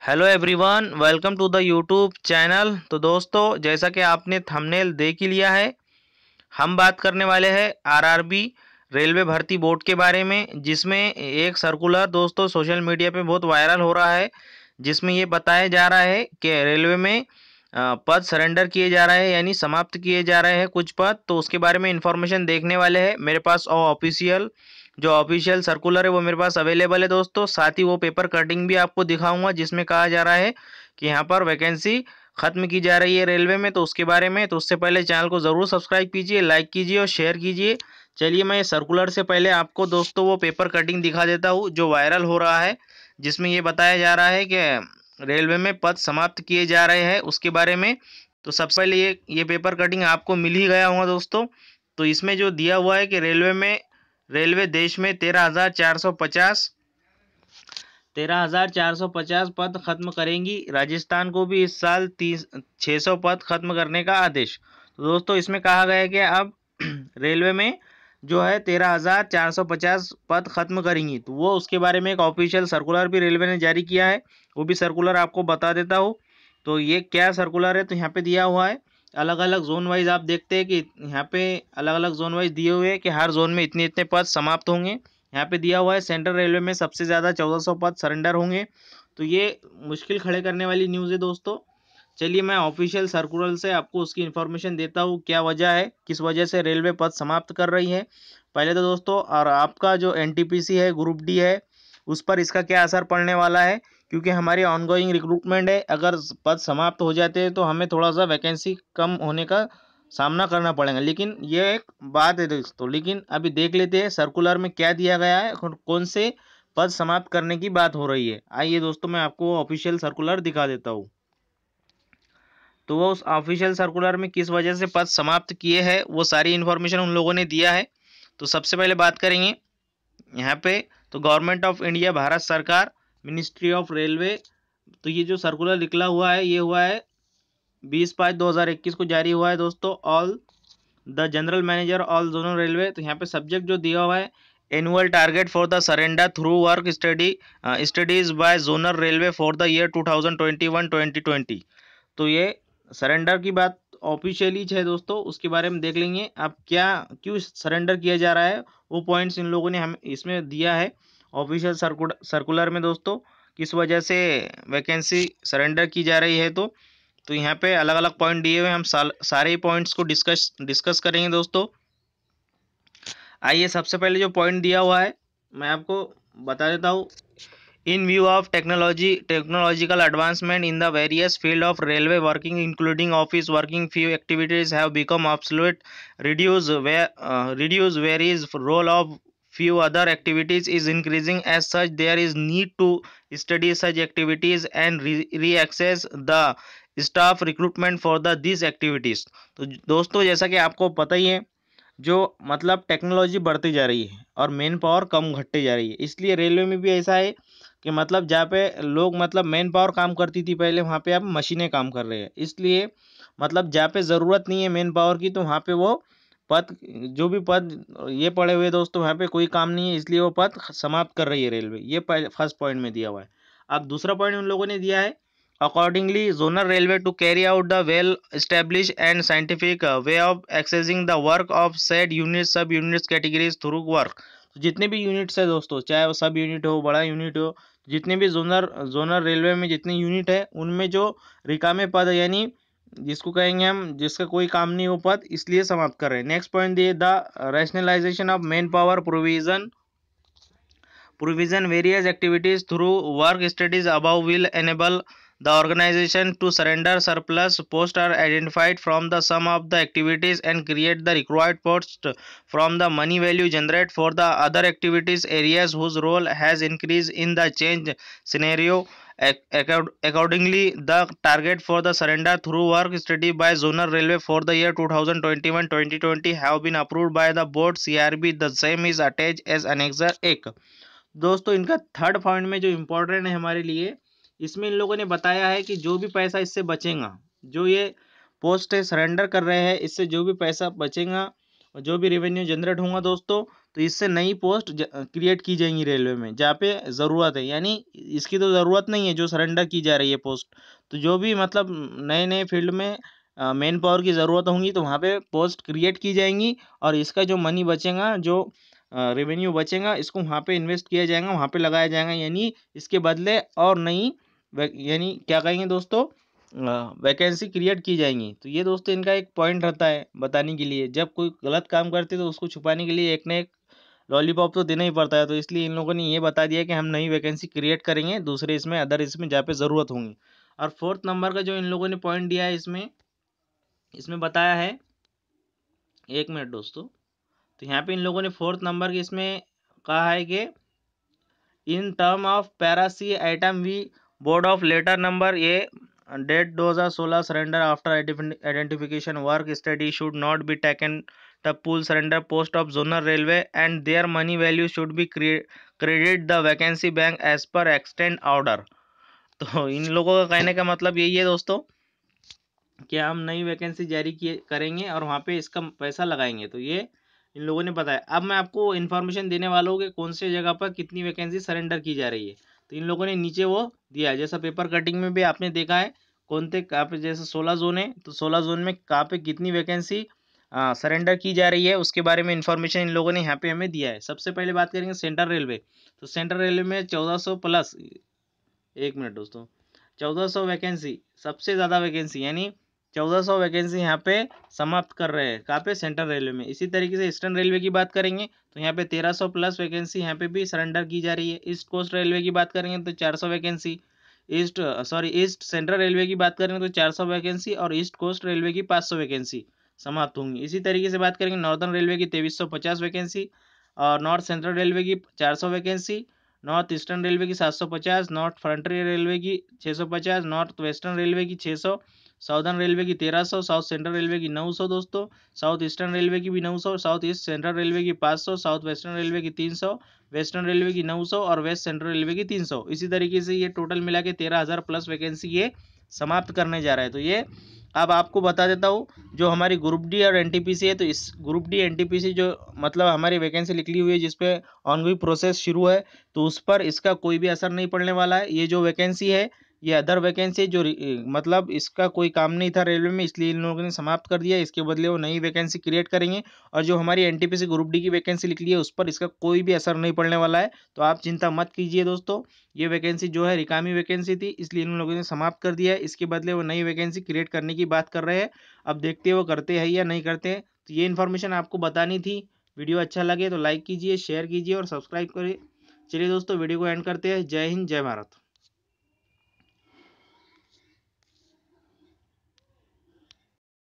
Hello everyone, welcome to the YouTube channel. तो दोस्तों, जैसा कि आपने थंबनेल देख ही लिया है, हम बात करने वाले हैं आरआरबी रेलवे भर्ती बोर्ड के बारे में, जिसमें एक सर्कुलर दोस्तों सोशल मीडिया पे बहुत वायरल हो रहा है, जिसमें ये बताया जा रहा है कि रेलवे में पद सरेंडर किए जा रहे हैं, यानी समाप्त किए जा रहे हैं कुछ पद। तो उसके बारे में इंफॉर्मेशन देखने वाले हैं। मेरे पास ऑफिशियल जो ऑफिशियल सर्कुलर है वो मेरे पास अवेलेबल है दोस्तों। साथ ही वो पेपर कटिंग भी आपको दिखाऊंगा, जिसमें कहा जा रहा है कि यहाँ पर वैकेंसी खत्म की जा रही है रेलवे में। तो उसके बारे में, तो उससे पहले चैनल को ज़रूर सब्सक्राइब कीजिए, लाइक कीजिए और शेयर कीजिए। चलिए, मैं सर्कुलर से पहले आपको दोस्तों वो पेपर कटिंग दिखा देता हूँ जो वायरल हो रहा है, जिसमें ये बताया जा रहा है कि रेलवे में पद समाप्त किए जा रहे हैं उसके बारे में। तो सबसे पहले ये पेपर कटिंग आपको मिल ही गया होगा दोस्तों। तो इसमें जो दिया हुआ है कि रेलवे देश में 13,450 पद खत्म करेंगी। राजस्थान को भी इस साल 600 पद खत्म करने का आदेश। तो दोस्तों, इसमें कहा गया है कि अब रेलवे में जो है 13,450 पद खत्म करेंगी। तो वो उसके बारे में एक ऑफिशियल सर्कुलर भी रेलवे ने जारी किया है। वो भी सर्कुलर आपको बता देता हूँ। तो ये क्या सर्कुलर है, तो यहाँ पे दिया हुआ है अलग अलग जोन वाइज। आप देखते हैं कि यहाँ पे अलग अलग जोन वाइज दिए हुए हैं कि हर जोन में इतने इतने पद समाप्त होंगे। यहाँ पे दिया हुआ है सेंट्रल रेलवे में सबसे ज़्यादा 1400 पद सरेंडर होंगे। तो ये मुश्किल खड़े करने वाली न्यूज़ है दोस्तों। चलिए, मैं ऑफिशियल सर्कुलर से आपको उसकी इन्फॉर्मेशन देता हूँ, क्या वजह है, किस वजह से रेलवे पद समाप्त कर रही है। पहले तो दोस्तों, और आपका जो एनटीपीसी है, ग्रुप डी है, उस पर इसका क्या असर पड़ने वाला है, क्योंकि हमारी ऑनगोइंग रिक्रूटमेंट है। अगर पद समाप्त हो जाते हैं तो हमें थोड़ा सा वैकेंसी कम होने का सामना करना पड़ेगा। लेकिन ये एक बात है दोस्तों। लेकिन अभी देख लेते हैं सर्कुलर में क्या दिया गया है और कौन से पद समाप्त करने की बात हो रही है। आइए दोस्तों, मैं आपको ऑफिशियल सर्कुलर दिखा देता हूँ। तो वो उस ऑफिशियल सर्कुलर में किस वजह से पद समाप्त किए हैं, वो सारी इन्फॉर्मेशन उन लोगों ने दिया है। तो सबसे पहले बात करेंगे यहाँ पे, तो गवर्नमेंट ऑफ इंडिया, भारत सरकार, मिनिस्ट्री ऑफ रेलवे। तो ये जो सर्कुलर निकला हुआ है, ये हुआ है 20/5/2021 को जारी हुआ है दोस्तों। All the general manager all zonal railway. तो यहाँ पे सब्जेक्ट जो दिया हुआ है, annual target for the surrender through work studies by zonal railway for the year 2021-2020। तो ये सरेंडर की बात ऑफिशियली है दोस्तों, उसके बारे में देख लेंगे। अब क्या क्यों सरेंडर किया जा रहा है, वो पॉइंट्स इन लोगों ने हम इसमें दिया है ऑफिशियल सर्कुलर में दोस्तों, किस वजह से वैकेंसी सरेंडर की जा रही है। तो यहाँ पे अलग अलग पॉइंट दिए हुए हैं, हम सारे ही पॉइंट्स को डिस्कस करेंगे दोस्तों। आइए, सबसे पहले जो पॉइंट दिया हुआ है मैं आपको बता देता हूँ। In view of technological advancement in the various field of railway working, including office working, few activities have become obsolete. Reduce varies role of few other activities is increasing. As such, there is need to study such activities and reassess the staff recruitment for these activities. तो दोस्तों, जैसा कि आपको पता ही है, जो मतलब technology बढ़ती जा रही है और मेन पावर कम घटती जा रही है, इसलिए रेलवे में भी ऐसा है कि मतलब जहाँ पे लोग मतलब मेन पावर काम करती थी पहले, वहाँ पे अब मशीनें काम कर रहे हैं। इसलिए मतलब जहाँ पे ज़रूरत नहीं है मेन पावर की, तो वहाँ पे वो पद, जो भी पद ये पड़े हुए दोस्तों, वहाँ पे कोई काम नहीं है, इसलिए वो पद समाप्त कर रही है रेलवे। ये पहले फर्स्ट पॉइंट में दिया हुआ है। अब दूसरा पॉइंट उन लोगों ने दिया है, accordingly zonal railway to carry out the well established and scientific way of accessing the work of said units sub units categories through work। तो जितने भी यूनिट्स है दोस्तों, चाहे वो सब यूनिट हो, बड़ा यूनिट हो, जितने भी जोनल रेलवे में जितने यूनिट है, उनमें जो रिकामे पद है, यानी जिसको कहेंगे हम जिसका कोई काम नहीं हो पद, इसलिए समाप्त कर रहे हैं। नेक्स्ट पॉइंट दिए, the rationalisation of manpower provision various activities through work studies above will enable the organization to surrender surplus posts are identified from the sum of the activities and create the required post from the money value generated for the other activities areas whose role has increased in the change scenario. Accordingly, the target for the surrender through work study by zonal railway for the year 2021-2020 have been approved by the board CRB. The same is attached as annexure 1। दोस्तों, इनका third point में जो important है हमारे लिए, इसमें इन लोगों ने बताया है कि जो भी पैसा इससे बचेगा, जो ये पोस्ट है सरेंडर कर रहे हैं, इससे जो भी पैसा बचेगा, जो भी रेवेन्यू जनरेट होगा दोस्तों, तो इससे नई पोस्ट क्रिएट की जाएंगी रेलवे में जहाँ पे ज़रूरत है, यानी इसकी तो ज़रूरत नहीं है जो सरेंडर की जा रही है पोस्ट। तो जो भी मतलब नए नए फील्ड में मैन पावर की ज़रूरत होंगी तो वहाँ पे पोस्ट क्रिएट की जाएंगी, और इसका जो मनी बचेगा, जो रेवेन्यू बचेगा, इसको वहाँ पे इन्वेस्ट किया जाएगा, वहाँ पे लगाया जाएगा, यानी इसके बदले और नई यानी क्या कहेंगे दोस्तों, वैकेंसी क्रिएट की जाएंगी। तो ये दोस्तों इनका एक पॉइंट रहता है बताने के लिए, जब कोई गलत काम करते तो उसको छुपाने के लिए एक ना एक लॉलीपॉप तो देना ही पड़ता है। तो इसलिए इन लोगों ने ये बता दिया कि हम नई वैकेंसी क्रिएट करेंगे दूसरे इसमें, अदर इसमें जहाँ पे ज़रूरत होंगी। और फोर्थ नंबर का जो इन लोगों ने पॉइंट दिया है इसमें इसमें बताया है, एक मिनट दोस्तों, तो यहाँ पे इन लोगों ने फोर्थ नंबर के इसमें कहा है कि in term of para C item V board of letter number A date 2016 surrender after identification work study should not be taken the pool surrender post of zonal railway and their money value should be credit the vacancy bank as per extend order. तो इन लोगों का कहने का मतलब यही है दोस्तों कि हम नई वैकेंसी जारी किए करेंगे और वहाँ पे इसका पैसा लगाएंगे। तो ये इन लोगों ने बताया। अब मैं आपको इन्फॉर्मेशन देने वाला हूँ कि कौन से जगह पर कितनी वैकेंसी सरेंडर की जा रही है। तो इन लोगों ने नीचे वो दिया है, जैसा पेपर कटिंग में भी आपने देखा है कौन थे कहाँ पे, जैसे 16 जोन है तो 16 जोन में कहाँ पे कितनी वैकेंसी सरेंडर की जा रही है उसके बारे में इन्फॉर्मेशन इन लोगों ने यहाँ पे हमें दिया है। सबसे पहले बात करेंगे सेंट्रल रेलवे। तो सेंट्रल रेलवे में 1400 प्लस, एक मिनट दोस्तों, 1400 वैकेंसी, सबसे ज़्यादा वैकेंसी, यानी 1400 वैकेंसी यहाँ पे समाप्त कर रहे हैं कहाँ पे, सेंट्रल रेलवे में। इसी तरीके से ईस्टर्न रेलवे की बात करेंगे तो यहाँ पे 1300 प्लस वैकेंसी यहाँ पे भी सरेंडर की जा रही है। ईस्ट कोस्ट रेलवे की बात करेंगे तो 400 वैकेंसी, ईस्ट सेंट्रल रेलवे की बात करेंगे तो 400 वैकेंसी, और ईस्ट कोस्ट रेलवे की 500 वैकेंसी समाप्त होंगी। इसी तरीके से बात करेंगे नॉर्दर्न रेलवे की 2350 वैकेंसी, और नॉर्थ सेंट्रल रेलवे की 400 वैकेंसी, नॉर्थ ईस्टर्न रेलवे की 750, नॉर्थ फ्रंटियर रेलवे की 650, नॉर्थ वेस्टर्न रेलवे की 600, साउदर्न रेलवे की 1300, साउथ सेंट्रल रेलवे की 900 दोस्तों, साउथ ईस्टर्न रेलवे की भी 900, साउथ ईस्ट सेंट्रल रेलवे की 500, साउथ वेस्टर्न रेलवे की 300, वेस्टर्न रेलवे की 900 और वेस्ट सेंट्रल रेलवे की 300। इसी तरीके से ये टोटल मिला के 13,000 प्लस वैकेंसी ये समाप्त करने जा रहा है। तो ये अब आपको बता देता हूँ, जो हमारी ग्रुप डी और एनटीपीसी है, तो इस ग्रुप डी एनटीपीसी जो मतलब हमारी वैकेंसी निकली हुई है जिसपे ऑनगोइंग प्रोसेस शुरू है, तो उस पर इसका कोई भी असर नहीं पड़ने वाला है। ये जो वैकेंसी है ये अदर वैकेंसी जो मतलब इसका कोई काम नहीं था रेलवे में, इसलिए इन लोगों ने समाप्त कर दिया। इसके बदले वो नई वैकेंसी क्रिएट करेंगे, और जो हमारी एनटीपीसी ग्रुप डी की वैकेंसी निकली है उस पर इसका कोई भी असर नहीं पड़ने वाला है। तो आप चिंता मत कीजिए दोस्तों, ये वैकेंसी जो है रिकामी वैकेंसी थी इसलिए इन लोगों ने समाप्त कर दिया है। इसके बदले वो नई वैकेंसी क्रिएट करने की बात कर रहे हैं। अब देखते हैं वो करते हैं या नहीं करते हैं। तो ये इन्फॉर्मेशन आपको बतानी थी। वीडियो अच्छा लगे तो लाइक कीजिए, शेयर कीजिए और सब्सक्राइब करिए। चलिए दोस्तों वीडियो को एंड करते हैं। जय हिंद, जय भारत।